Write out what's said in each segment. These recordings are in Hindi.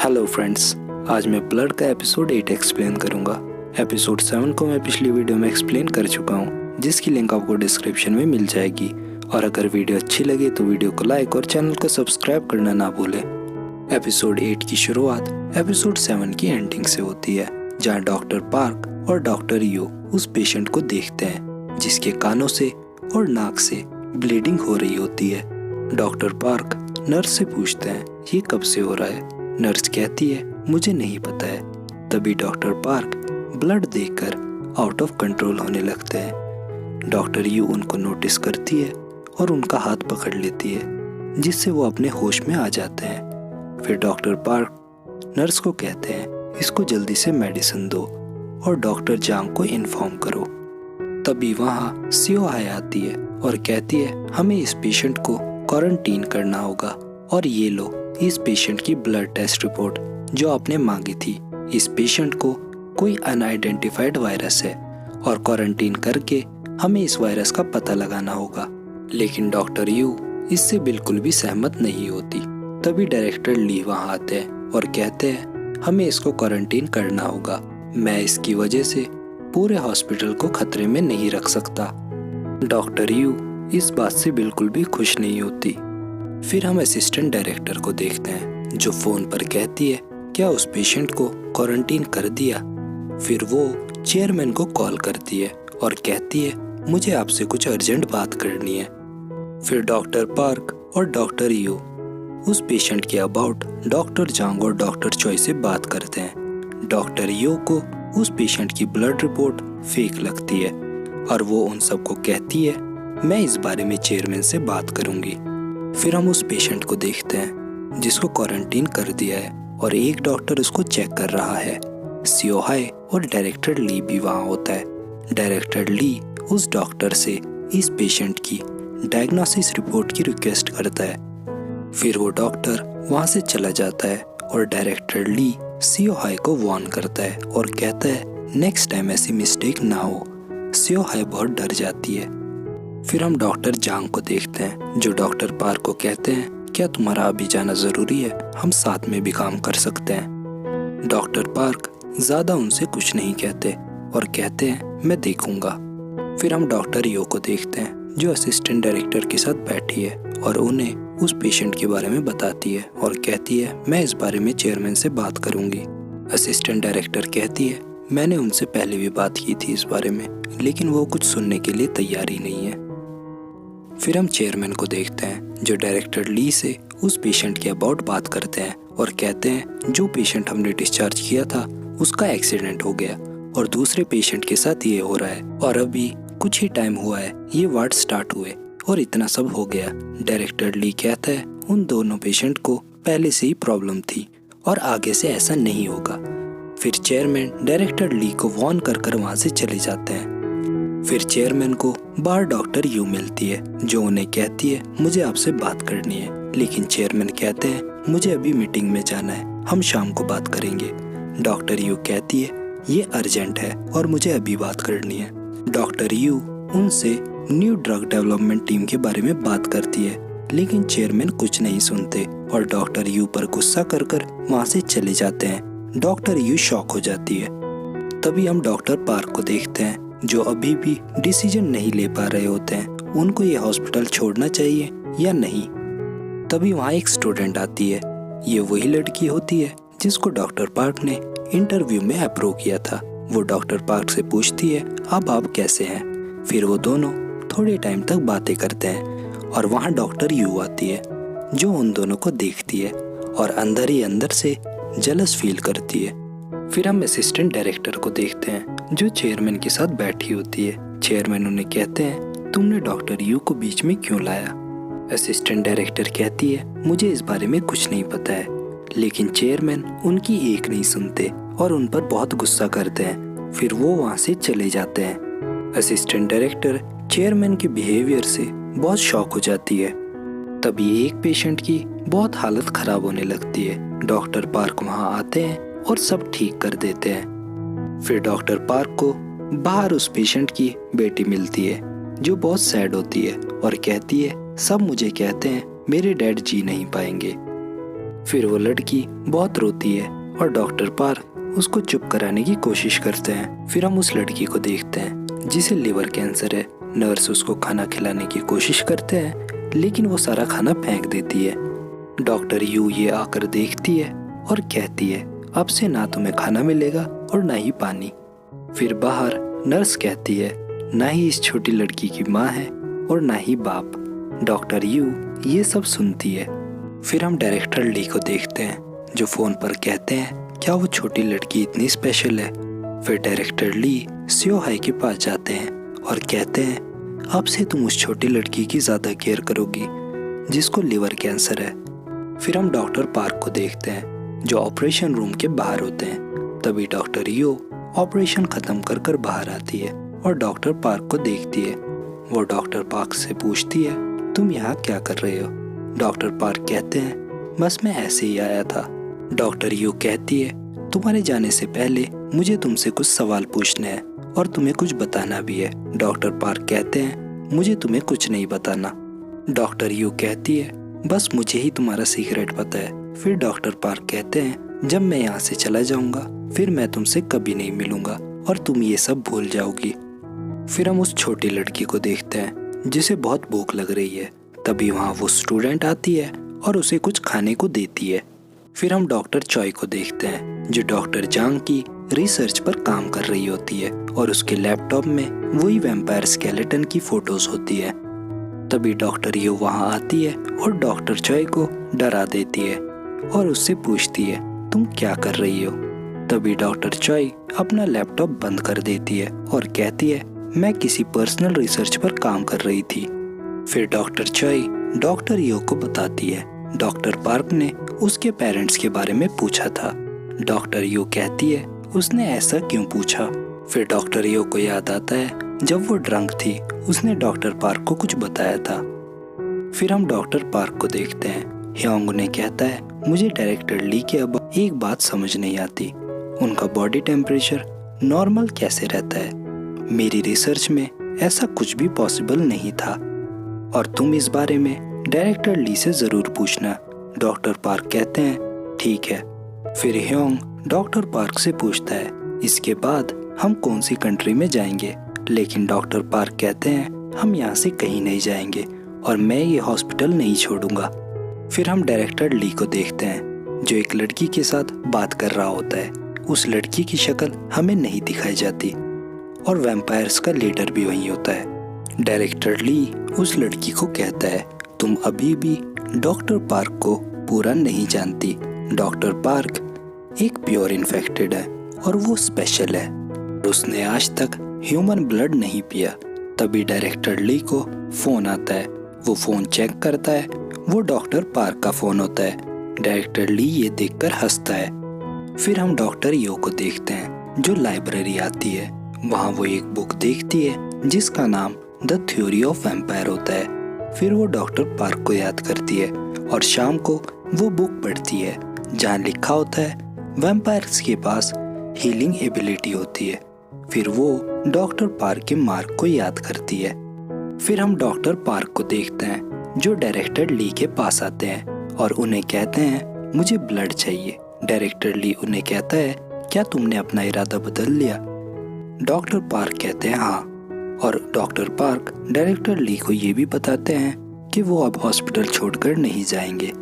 हेलो फ्रेंड्स, आज मैं ब्लड का एपिसोड 8 एक्सप्लेन करूंगा। एपिसोड 7 को मैं पिछली वीडियो में एक्सप्लेन कर चुका हूं, जिसकी लिंक आपको डिस्क्रिप्शन में मिल जाएगी। और अगर वीडियो अच्छी लगे तो वीडियो को लाइक और चैनल को सब्सक्राइब करना ना भूलें। एपिसोड 8 की शुरुआत एपिसोड 7 की एंडिंग से होती है, जहाँ डॉक्टर पार्क और डॉक्टर यू उस पेशेंट को देखते हैं जिसके कानों से और नाक से ब्लीडिंग हो रही होती है। डॉक्टर पार्क नर्स से पूछते हैं ये कब से हो रहा है। नर्स कहती है मुझे नहीं पता है। तभी डॉक्टर पार्क ब्लड देखकर आउट ऑफ कंट्रोल होने लगते हैं। डॉक्टर यू उनको नोटिस करती है और उनका हाथ पकड़ लेती है, जिससे वो अपने होश में आ जाते हैं। फिर डॉक्टर पार्क नर्स को कहते हैं इसको जल्दी से मेडिसिन दो और डॉक्टर जांग को इन्फॉर्म करो। तभी वहाँ सियो हाय आती है और कहती है हमें इस पेशेंट को क्वारंटीन करना होगा, और ये लो इस पेशेंट की ब्लड टेस्ट रिपोर्ट जो आपने मांगी थी। इस पेशेंट को कोई अनआइडेंटिफाइड वायरस है और क्वारंटीन करके हमें इस वायरस का पता लगाना होगा। लेकिन डॉक्टर यू इससे बिल्कुल भी सहमत नहीं होती। तभी डायरेक्टर ली वहाँ आते हैं और कहते हैं हमें इसको क्वारंटीन करना होगा। मैं इसकी वजह से पूरे हॉस्पिटल को खतरे में नहीं रख सकता। डॉक्टर यू इस बात से बिल्कुल भी खुश नहीं होती। फिर हम असिस्टेंट डायरेक्टर को देखते हैं जो फोन पर कहती है क्या उस पेशेंट को क्वारंटीन कर दिया। फिर वो चेयरमैन को कॉल करती है और कहती है मुझे आपसे कुछ अर्जेंट बात करनी है। फिर डॉक्टर पार्क और डॉक्टर यू उस पेशेंट के अबाउट डॉक्टर जांग और डॉक्टर चॉय से बात करते हैं। डॉक्टर यू को उस पेशेंट की ब्लड रिपोर्ट फेक लगती है और वो उन सबको कहती है मैं इस बारे में चेयरमैन से बात करूंगी। फिर हम उस पेशेंट को देखते हैं जिसको क्वारंटीन कर दिया है और एक डॉक्टर उसको चेक कर रहा है। सियो हाय और डायरेक्टर ली भी वहाँ होता है। डायरेक्टर ली उस डॉक्टर से इस पेशेंट की डायग्नोसिस रिपोर्ट की रिक्वेस्ट करता है। फिर वो डॉक्टर वहाँ से चला जाता है और डायरेक्टर ली सियो हाय को वार्न करता है और कहता है नेक्स्ट टाइम ऐसी मिस्टेक ना हो। सियो हाय बहुत डर जाती है। फिर हम डॉक्टर जांग को देखते हैं जो डॉक्टर पार्क को कहते हैं क्या तुम्हारा अभी जाना जरूरी है, हम साथ में भी काम कर सकते हैं। डॉक्टर पार्क ज्यादा उनसे कुछ नहीं कहते और कहते हैं मैं देखूंगा। फिर हम डॉक्टर यो को देखते हैं जो असिस्टेंट डायरेक्टर के साथ बैठी है और उन्हें उस पेशेंट के बारे में बताती है और कहती है मैं इस बारे में चेयरमैन से बात करूंगी। असिस्टेंट डायरेक्टर कहती है मैंने उनसे पहले भी बात की थी इस बारे में, लेकिन वो कुछ सुनने के लिए तैयार ही नहीं है। फिर हम चेयरमैन को देखते हैं जो डायरेक्टर ली से उस पेशेंट के अबाउट बात करते हैं और कहते हैं जो पेशेंट हमने डिस्चार्ज किया था उसका एक्सीडेंट हो गया और दूसरे पेशेंट के साथ ये हो रहा है और अभी कुछ ही टाइम हुआ है ये वार्ड स्टार्ट हुए और इतना सब हो गया। डायरेक्टर ली कहता है उन दोनों पेशेंट को पहले से ही प्रॉब्लम थी और आगे से ऐसा नहीं होगा। फिर चेयरमैन डायरेक्टर ली को वार्न कर वहाँ से चले जाते हैं। फिर चेयरमैन को बाहर डॉक्टर यू मिलती है जो उन्हें कहती है मुझे आपसे बात करनी है, लेकिन चेयरमैन कहते हैं मुझे अभी मीटिंग में जाना है, हम शाम को बात करेंगे। डॉक्टर यू कहती है ये अर्जेंट है और मुझे अभी बात करनी है। डॉक्टर यू उनसे न्यू ड्रग डेवलपमेंट टीम के बारे में बात करती है, लेकिन चेयरमैन कुछ नहीं सुनते और डॉक्टर यू पर गुस्सा कर वहाँ से चले जाते हैं। डॉक्टर यू शॉक हो जाती है। तभी हम डॉक्टर पार्क को देखते हैं जो अभी भी डिसीजन नहीं ले पा रहे होते हैं उनको ये हॉस्पिटल छोड़ना चाहिए या नहीं। तभी वहाँ एक स्टूडेंट आती है। ये वही लड़की होती है जिसको डॉक्टर पार्क ने इंटरव्यू में अप्रूव किया था। वो डॉक्टर पार्क से पूछती है अब आप कैसे हैं। फिर वो दोनों थोड़े टाइम तक बातें करते हैं और वहाँ डॉक्टर यू आती है जो उन दोनों को देखती है और अंदर ही अंदर से जलस फील करती है। फिर हम असिस्टेंट डायरेक्टर को देखते हैं जो चेयरमैन के साथ बैठी होती है। चेयरमैन उन्हें कहते हैं तुमने डॉक्टर यू को बीच में क्यों लाया। असिस्टेंट डायरेक्टर कहती है मुझे इस बारे में कुछ नहीं पता है, लेकिन चेयरमैन उनकी एक नहीं सुनते और उन पर बहुत गुस्सा करते हैं। फिर वो वहाँ से चले जाते हैं। असिस्टेंट डायरेक्टर चेयरमैन के बिहेवियर से बहुत शॉक हो जाती है। तभी एक पेशेंट की बहुत हालत खराब होने लगती है। डॉक्टर पार्क वहाँ आते हैं और सब ठीक कर देते हैं। फिर डॉक्टर पार्क को बाहर उस पेशेंट की बेटी मिलती है जो बहुत सैड होती है और कहती है सब मुझे कहते हैं मेरे डैड जी नहीं पाएंगे। फिर वो लड़की बहुत रोती है और डॉक्टर पार्क उसको चुप कराने की कोशिश करते हैं। फिर हम उस लड़की को देखते हैं जिसे लिवर कैंसर है। नर्स उसको खाना खिलाने की कोशिश करते हैं लेकिन वो सारा खाना फेंक देती है। डॉक्टर यू ये आकर देखती है और कहती है अब से ना तुम्हें खाना मिलेगा और ना ही पानी। फिर बाहर नर्स कहती है ना ही इस छोटी लड़की की माँ है और ना ही बाप। डॉक्टर यू ये सब सुनती है। फिर हम डायरेक्टर ली को देखते हैं जो फ़ोन पर कहते हैं क्या वो छोटी लड़की इतनी स्पेशल है। फिर डायरेक्टर ली सियो हाई के पास जाते हैं और कहते हैं अब से तुम उस छोटी लड़की की ज़्यादा केयर करोगी जिसको लिवर कैंसर है। फिर हम डॉक्टर पार्क को देखते हैं जो ऑपरेशन रूम के बाहर होते हैं। तभी डॉक्टर यो ऑपरेशन ख़त्म कर कर बाहर आती है और डॉक्टर पार्क को देखती है। वो डॉक्टर पार्क से पूछती है तुम यहाँ क्या कर रहे हो। डॉक्टर पार्क कहते हैं बस मैं ऐसे ही आया था। डॉक्टर यू कहती है तुम्हारे जाने से पहले मुझे तुमसे कुछ सवाल पूछने हैं और तुम्हें कुछ बताना भी है। डॉक्टर पार्क कहते हैं मुझे तुम्हें कुछ नहीं बताना। डॉक्टर यू कहती है बस मुझे ही तुम्हारा सीक्रेट पता है। फिर डॉक्टर पार्क कहते हैं जब मैं यहाँ से चला जाऊंगा फिर मैं तुमसे कभी नहीं मिलूंगा और तुम ये सब भूल जाओगी। फिर हम उस छोटी लड़की को देखते हैं जिसे बहुत भूख लग रही है। तभी वहाँ वो स्टूडेंट आती है और उसे कुछ खाने को देती है। फिर हम डॉक्टर चॉय को देखते हैं जो डॉक्टर जांग की रिसर्च पर काम कर रही होती है और उसके लैपटॉप में वही वैम्पायर स्केलेटन की फोटोज होती है। तभी डॉक्टर यू वहाँ आती है और डॉक्टर चॉय को डरा देती है और उससे पूछती है तुम क्या कर रही हो। तभी डॉक्टर चॉय अपना लैपटॉप बंद कर देती है और कहती है मैं किसी पर्सनल रिसर्च पर काम कर रही थी। फिर डॉक्टर चॉय डॉक्टर यो को बताती है डॉक्टर पार्क ने उसके पेरेंट्स के बारे में पूछा था। डॉक्टर यो कहती है उसने ऐसा क्यों पूछा। फिर डॉक्टर यो को याद आता है जब वो ड्रंक थी उसने डॉक्टर पार्क को कुछ बताया था। फिर हम डॉक्टर पार्क को देखते हैं। ह्योंग उन्हें कहता है मुझे डायरेक्टर ली के अब एक बात समझ नहीं आती, उनका बॉडी टेम्परेचर नॉर्मल कैसे रहता है। मेरी रिसर्च में ऐसा कुछ भी पॉसिबल नहीं था और तुम इस बारे में डायरेक्टर ली से ज़रूर पूछना। डॉक्टर पार्क कहते हैं ठीक है। फिर ह्योंग डॉक्टर पार्क से पूछता है इसके बाद हम कौन सी कंट्री में जाएंगे। लेकिन डॉक्टर पार्क कहते हैं हम यहाँ से कहीं नहीं जाएंगे और मैं ये हॉस्पिटल नहीं छोड़ूंगा। फिर हम डायरेक्टर ली को देखते हैं जो एक लड़की के साथ बात कर रहा होता है। उस लड़की की शक्ल हमें नहीं दिखाई जाती और वैम्पायर्स का लीडर भी वही होता है। डायरेक्टर ली उस लड़की को कहता है तुम अभी भी डॉक्टर पार्क को पूरा नहीं जानती। डॉक्टर पार्क एक प्योर इन्फेक्टेड है और वो स्पेशल है। उसने आज तक ह्यूमन ब्लड नहीं पिया। तभी डायरेक्टर ली को फोन आता है। वो फोन चेक करता है, वो डॉक्टर पार्क का फोन होता है। डायरेक्टर ली ये देखकर हंसता है। फिर हम डॉक्टर यो को देखते हैं जो लाइब्रेरी आती है। वहाँ वो एक बुक देखती है जिसका नाम द थ्योरी ऑफ वैम्पायर होता है। फिर वो डॉक्टर पार्क को याद करती है और शाम को वो बुक पढ़ती है जहाँ लिखा होता है वैम्पायर्स के पास हीलिंग एबिलिटी होती है। फिर वो डॉक्टर पार्क के मार्क को याद करती है। फिर हम डॉक्टर पार्क को देखते हैं जो डायरेक्टर ली के पास आते हैं और उन्हें कहते हैं मुझे ब्लड चाहिए। डायरेक्टर ली उन्हें कहता है क्या तुमने अपना इरादा बदल लिया। डॉक्टर पार्क कहते हैं हाँ और डॉक्टर पार्क डायरेक्टर ली को ये भी बताते हैं कि वो अब हॉस्पिटल छोड़कर नहीं जाएंगे।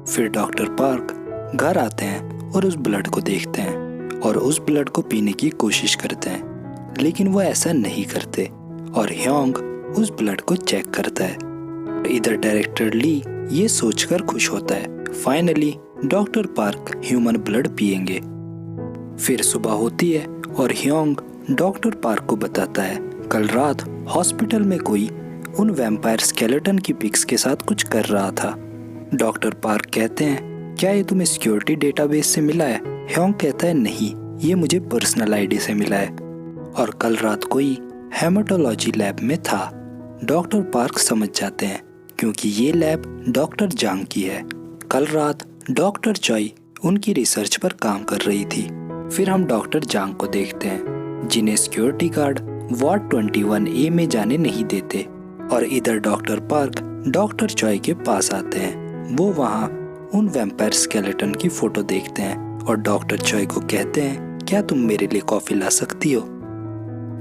फिर डॉक्टर पार्क घर आते हैं और उस ब्लड को देखते हैं और उस ब्लड को पीने की कोशिश करते हैं लेकिन वो ऐसा नहीं करते और ह्योंग उस ब्लड को चेक करता है। इधर डायरेक्टर ली ये सोचकर खुश होता है finally doctor park human blood पिएंगे। फिर सुबह होती है और ह्योंग डॉक्टर पार्क को बताता है कल रात हॉस्पिटल में कोई उन वैम्पायर स्केलेटन की पिक्स के साथ कुछ कर रहा था। डॉक्टर पार्क कहते हैं क्या ये तुम्हें सिक्योरिटी डेटाबेस से मिला है। ह्योंग कहता है नहीं, ये मुझे पर्सनल आईडी से मिला है और कल रात कोई हेमाटोलॉजी लैब में था। डॉक्टर पार्क समझ जाते हैं क्योंकि ये लैब डॉक्टर जांग की है। कल रात डॉक्टर चॉय उनकी रिसर्च पर काम कर रही थी। फिर हम डॉक्टर जांग को देखते हैं जिन्हें सिक्योरिटी गार्ड वार्ड 21A में जाने नहीं देते और इधर डॉक्टर पार्क डॉक्टर चॉय के पास आते हैं। वो वहाँ उन वैम्पायर स्केलेटन की फोटो देखते हैं और डॉक्टर चॉय को कहते हैं, क्या तुम मेरे लिए कॉफ़ी ला सकती हो?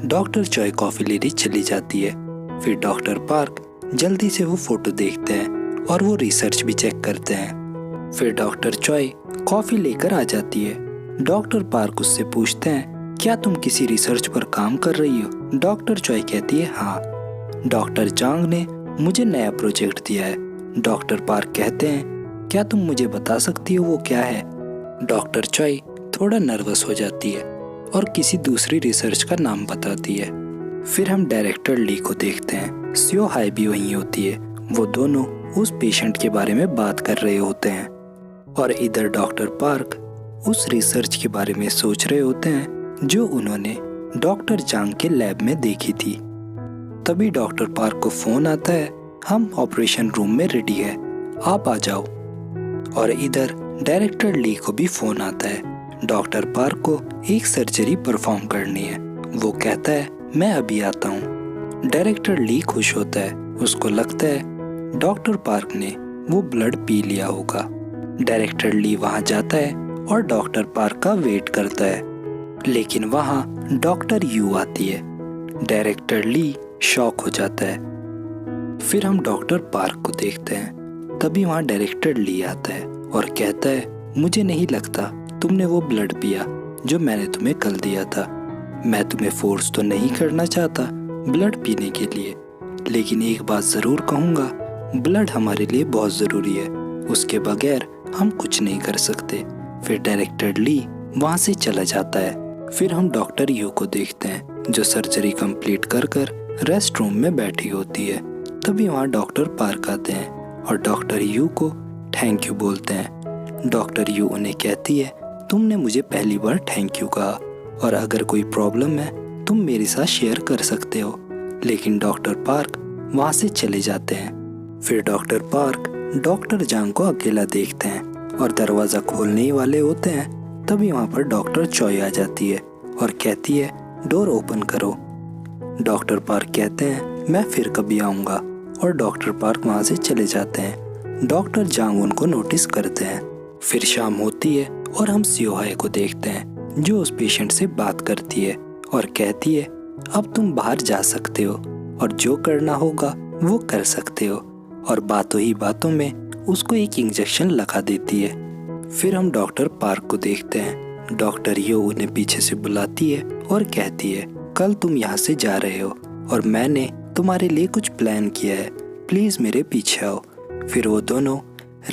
डॉक्टर चॉय कॉफ़ी लेने चली जाती है। फिर डॉक्टर पार्क जल्दी से वो फोटो देखते हैं और वो रिसर्च भी चेक करते हैं। फिर डॉक्टर चॉय कॉफ़ी लेकर आ जाती है। डॉक्टर पार्क उससे पूछते हैं, क्या तुम किसी रिसर्च पर काम कर रही हो? डॉक्टर चॉय कहती है, हाँ, डॉक्टर जांग ने मुझे नया प्रोजेक्ट दिया है। डॉक्टर पार्क कहते हैं, क्या तुम मुझे बता सकती हो वो क्या है? डॉक्टर चॉय थोड़ा नर्वस हो जाती है और किसी दूसरी रिसर्च का नाम बताती है। फिर हम डायरेक्टर ली को देखते हैं। स्यो हाई भी वहीं होती है। वो दोनों उस पेशेंट के बारे में बात कर रहे होते हैं और इधर डॉक्टर पार्क उस रिसर्च के बारे में सोच रहे होते हैं जो उन्होंने डॉक्टर जांग के लैब में देखी थी। तभी डॉक्टर पार्क को फोन आता है, हम ऑपरेशन रूम में रेडी है, आप आ जाओ। और इधर डायरेक्टर ली को भी फोन आता है। डॉक्टर पार्क को एक सर्जरी परफॉर्म करनी है। वो कहता है, मैं अभी आता हूँ। डायरेक्टर ली खुश होता है। उसको लगता है डॉक्टर पार्क ने वो ब्लड पी लिया होगा। डायरेक्टर ली वहाँ जाता है और डॉक्टर पार्क का वेट करता है, लेकिन वहाँ डॉक्टर यू आती है। डायरेक्टर ली शॉक हो जाता है। फिर हम डॉक्टर पार्क को देखते हैं। तभी वहाँ डायरेक्टर ली आता है और कहता है, मुझे नहीं लगता तुमने वो ब्लड पिया जो मैंने तुम्हें कल दिया था। मैं तुम्हें फोर्स तो नहीं करना चाहता ब्लड पीने के लिए, लेकिन एक बात ज़रूर कहूँगा, ब्लड हमारे लिए बहुत ज़रूरी है, उसके बगैर हम कुछ नहीं कर सकते। फिर डायरेक्टर ली वहाँ से चला जाता है। फिर हम डॉक्टर यू को देखते हैं जो सर्जरी कंप्लीट कर रेस्ट रूम में बैठी होती है। तभी वहाँ डॉक्टर पार्क आते हैं और डॉक्टर यू को थैंक यू बोलते हैं। डॉक्टर यू उन्हें कहती है, तुमने मुझे पहली बार थैंक यू कहा और अगर कोई प्रॉब्लम है तुम मेरे साथ शेयर कर सकते हो। लेकिन डॉक्टर पार्क वहाँ से चले जाते हैं। फिर डॉक्टर पार्क डॉक्टर जांग को अकेला देखते हैं और दरवाज़ा खोलने ही वाले होते हैं। तभी वहाँ पर डॉक्टर चॉय आ जाती है और कहती है, डोर ओपन करो। डॉक्टर पार्क कहते हैं, मैं फिर कभी आऊँगा, और डॉक्टर पार्क वहाँ से चले जाते हैं। डॉक्टर जांग उनको नोटिस करते हैं। फिर शाम होती है और हम स्यो हाई को देखते हैं जो उस पेशेंट से बात करती है और कहती है, अब तुम बाहर जा सकते हो और जो करना होगा वो कर सकते हो, और बातों ही बातों में उसको एक इंजेक्शन लगा देती है। फिर हम डॉक्टर पार्क को देखते हैं। डॉक्टर यो उन्हें पीछे से बुलाती है और कहती है, कल तुम यहाँ से जा रहे हो और मैंने तुम्हारे लिए कुछ प्लान किया है, प्लीज़ मेरे पीछे आओ। फिर वो दोनों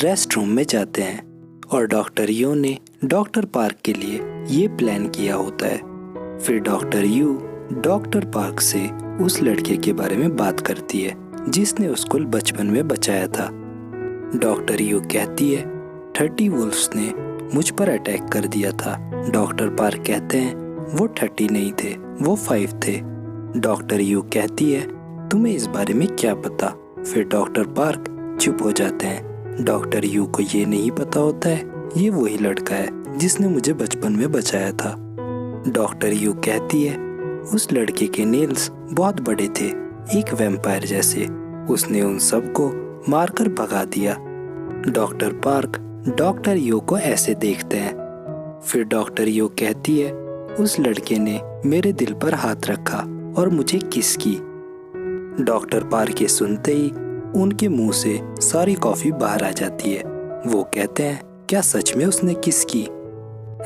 रेस्ट रूम में जाते हैं और डॉक्टर यो ने डॉक्टर पार्क के लिए ये प्लान किया होता है। फिर डॉक्टर यू डॉक्टर पार्क से उस लड़के के बारे में बात करती है जिसने उसको बचपन में बचाया था। डॉक्टर यू कहती है, 30 वुल्फ्स ने मुझ पर अटैक कर दिया था। डॉक्टर पार्क कहते हैं, वो 30 नहीं थे, वो 5 थे। डॉक्टर यू कहती है, तुम्हें इस बारे में क्या पता? फिर डॉक्टर पार्क चुप हो जाते हैं। डॉक्टर यू को ये नहीं पता होता है ये वही लड़का है जिसने मुझे बचपन में बचाया था। डॉक्टर यू कहती है, उस लड़के के नेल्स बहुत बड़े थे, एक वैम्पायर जैसे। उसने उन सबको मारकर भगा दिया। डॉक्टर पार्क डॉक्टर यो को ऐसे देखते हैं। फिर डॉक्टर यो कहती है, उस लड़के ने मेरे दिल पर हाथ रखा और मुझे किस की। डॉक्टर पार्क ये सुनते ही उनके मुंह से सारी कॉफी बाहर आ जाती है। वो कहते हैं, क्या सच में उसने किस की?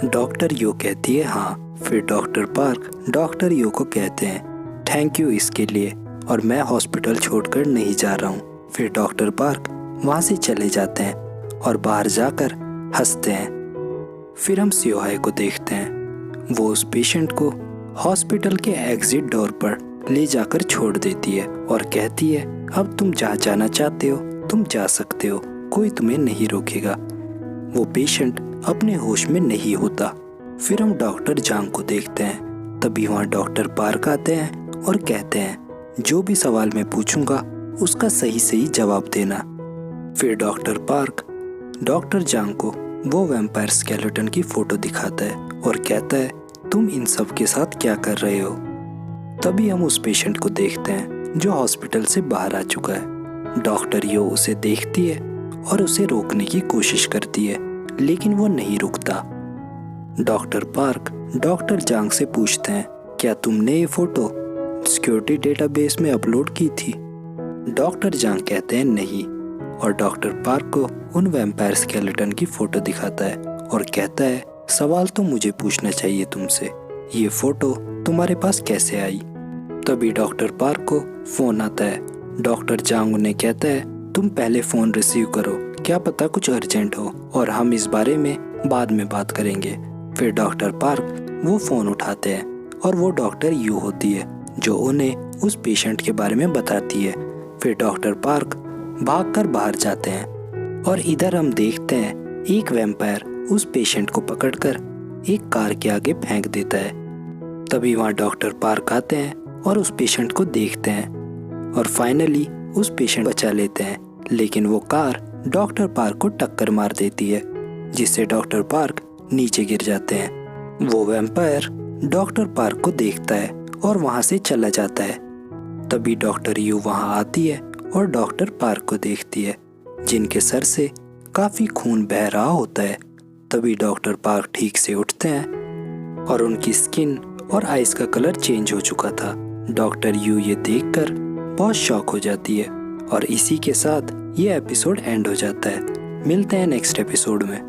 डॉक्टर यो कहती है, हाँ। फिर डॉक्टर पार्क डॉक्टर यो को कहते हैं, थैंक यू इसके लिए, और मैं हॉस्पिटल छोड़कर नहीं जा रहा हूँ। फिर डॉक्टर पार्क वहाँ से चले जाते हैं और बाहर जाकर हंसते हैं। फिर हम स्यो हाई को देखते हैं। वो उस पेशेंट को हॉस्पिटल के एग्जिट डोर पर ले जाकर छोड़ देती है और कहती है, अब तुम जहाँ जाना चाहते हो तुम जा सकते हो, कोई तुम्हें नहीं रोकेगा। वो पेशेंट अपने होश में नहीं होता। फिर हम डॉक्टर जांग को देखते हैं। तभी वहाँ डॉक्टर पार्क आते हैं और कहते हैं, जो भी सवाल मैं पूछूंगा उसका सही सही जवाब देना। फिर डॉक्टर पार्क डॉक्टर जांग को वो वैम्पायर स्केलेटन की फोटो दिखाता है और कहता है, तुम इन सब के साथ क्या कर रहे हो? तभी हम उस पेशेंट को देखते हैं जो हॉस्पिटल से बाहर आ चुका है। डॉक्टर यो उसे देखती है और उसे रोकने की कोशिश करती है, लेकिन वो नहीं रुकता। डॉक्टर पार्क डॉक्टर जांग से पूछते हैं, क्या तुमने ये फोटो सिक्योरिटी डेटाबेस में अपलोड की थी? डॉक्टर जांग कहते हैं नहीं, और डॉक्टर पार्क को उन वैम्पायर स्केलेटन की फोटो दिखाता है और कहता है, सवाल तो मुझे पूछना चाहिए तुमसे, ये फोटो तुम्हारे पास कैसे आई? तभी डॉक्टर पार्क को फोन आता है। डॉक्टर जांग उन्हें कहता है, तुम पहले फोन रिसीव करो, क्या पता कुछ अर्जेंट हो और हम इस बारे में बाद में बात करेंगे। फिर डॉक्टर पार्क वो फोन उठाते हैं और वो डॉक्टर यू होती है जो उन्हें उस पेशेंट के बारे में बताती है। फिर डॉक्टर पार्क भागकर बाहर जाते हैं और इधर हम देखते हैं एक वैम्पायर उस पेशेंट को पकड़कर एक कार के आगे फेंक देता है। तभी वहाँ डॉक्टर पार्क आते हैं और उस पेशेंट को देखते हैं और फाइनली उस पेशेंट बचा लेते हैं, लेकिन वो कार डॉक्टर पार्क को टक्कर मार देती है, जिससे डॉक्टर पार्क नीचे गिर जाते हैं। वो वैम्पायर डॉक्टर पार्क को देखता है और वहाँ से चला जाता है। तभी डॉक्टर यू वहाँ आती है और डॉक्टर पार्क को देखती है, जिनके सर से काफ़ी खून बह रहा होता है। तभी डॉक्टर पार्क ठीक से उठते हैं और उनकी स्किन और आइस का कलर चेंज हो चुका था। डॉक्टर यू ये देखकर बहुत शॉक हो जाती है और इसी के साथ ये एपिसोड एंड हो जाता है। मिलते हैं नेक्स्ट एपिसोड में।